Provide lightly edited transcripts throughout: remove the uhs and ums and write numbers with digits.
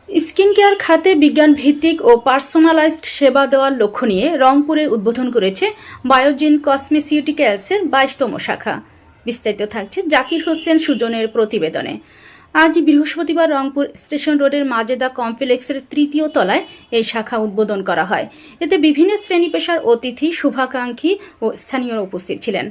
Skin care খাতে বিজ্ঞান ভিত্তিক ও পার্সোনালাইজড সেবা দেওয়ার লক্ষ্য নিয়ে রংপুরে উদ্বোধন করেছে বায়োজিন কসমেসিউটিক্যালসের 22তম শাখা। বিস্তারিত থাকছে জাকির হোসেন সুজনের প্রতিবেদনে। আজ বৃহস্পতিবার রংপুর স্টেশন রোডের মাজেদা কমপ্লেক্সের 3য় তলায় এই শাখা উদ্বোধন করা হয়। এতে বিভিন্ন শ্রেণী পেশার অতিথি, শুভাকাঙ্ক্ষী ও স্থানীয়রা উপস্থিত ছিলেন।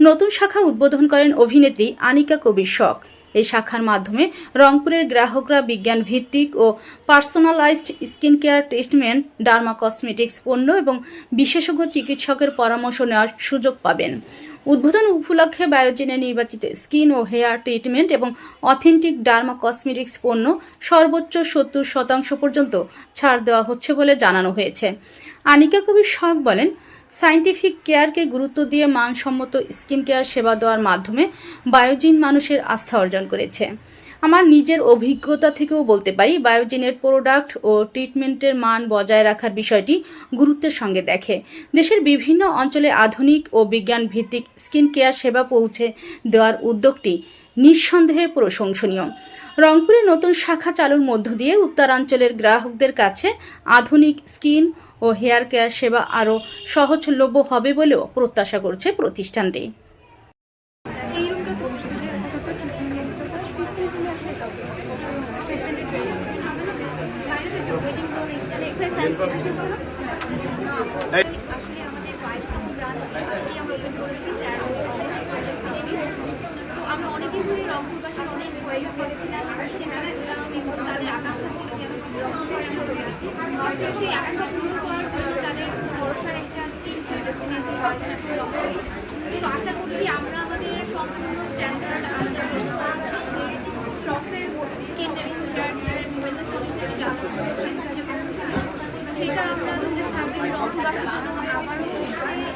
নতুন শাখা উদ্বোধন করেন অভিনেত্রী আনিকা কবির শখ। এই শাখার মাধ্যমে রংপুরের গ্রাহকরা বিজ্ঞান ভিত্তিক ও personalised skin care treatment, derma cosmetics পণ্য এবং বিশেষজ্ঞ চিকিৎসকের পরামর্শ নেওয়ার সুযোগ পাবেন। উদ্বোধন উপলক্ষে বায়োজিনের নির্বাচিত স্কিন ও হেয়ার ট্রিটমেন্ট এবং অথেন্টিক ডার্মা কসমেটিক্স পণ্য সর্বোচ্চ 70% পর্যন্ত ছাড় দেওয়া হচ্ছে বলে জানানো হয়েছে। আনিকা কবির শখ বলেন, সায়েন্টিফিক কেয়ারকে গুরুত্ব দিয়ে মানসম্মত স্কিন কেয়ার সেবা দেওয়ার মাধ্যমে বায়োজিন মানুষের আস্থা অর্জন করেছে। আমার নিজের অভিজ্ঞতা থেকেও বলতে পারি, বায়োজিনের প্রোডাক্ট ও ট্রিটমেন্টের মান বজায় রাখার বিষয়টি গুরুত্বের সঙ্গে দেখে। দেশের বিভিন্ন অঞ্চলে আধুনিক ও বিজ্ঞান ভিত্তিক স্কিন কেয়ার সেবা পৌঁছে দেওয়ার উদ্যোগটি নিঃসন্দেহে প্রশংসনীয়। রংপুরে নতুন শাখা চালুর মধ্য দিয়ে উত্তরাঞ্চলের গ্রাহকদের কাছে আধুনিক স্কিন ও হেয়ার কেয়ার সেবা আরও সহজলভ্য হবে বলেও প্রত্যাশা করছে প্রতিষ্ঠানটি। আমরা অনেকদিন ধরে রংপুরবাসীর অনেক ভয়েস করেছিলাম, এবং তাদের আকাঙ্ক্ষা ছিল যে সেই আকাঙ্ক্ষা পূরণ করার জন্য তাদের ভরসার একটা স্কিন কেয়ার ডেস্টিনেশন বায়োজিন আসলে রংপুরে। কিন্তু আশা করছি আমরা আমাদের সম্পূর্ণ স্ট্যান্ডার্ড, আমাদের প্রসেস, স্কিন ওয়েলনেস সলিউশনের সেটা আমরা 2026 রংপুরবাসীর জন্য আবারও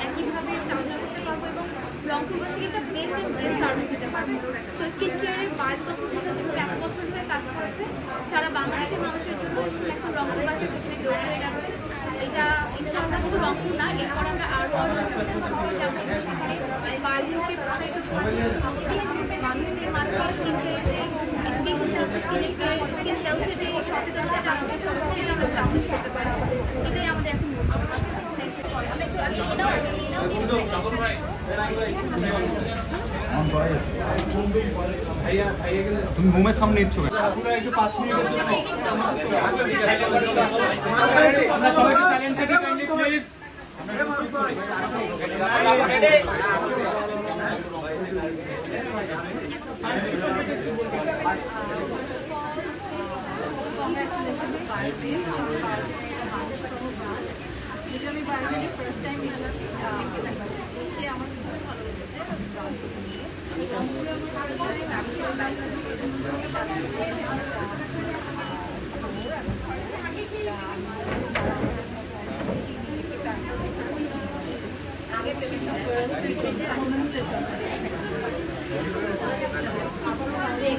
একইভাবে স্টাবলিশ করতে পারবো এবং রংপুরবাসীকে একটা বেস্ট অ্যান্ড বেস্ট সার্ভিস দিতে পারবো। সো স্কিন কেয়ারে 22তম যেভাবে এত বছর ধরে কাজ করেছে, সারা বাংলাদেশের মানুষের জন্য এখন রংপুরবাসীর সাথে যোগ হয়ে গেছে। এটা ইনশাআল্লাহ শুধু রংপুর না, এরপর আমরা আরও শহরে যাবো, সেখানে বায়োজিনকে মানুষদের মাঝে স্কিন কেয়ারের যে এডুকেশনটা আছে, স্কিন হেলথের যে সচেতনতাটা আছে, সেটা আমরা স্টাবলিশ করতে পারবো। এটাই আমাদের এখন তুমি ঘুমের সামনে নিচ্ছ একটু 5 মিনিটের জন্য আমরা সবাই সাইলেন্ট থাকি কাইন্ডলি প্লিজ। আমি বায়োজিনের ফার্স্ট টাইম এসেছি, এসে আমার খুব ভালো লেগেছে। আগে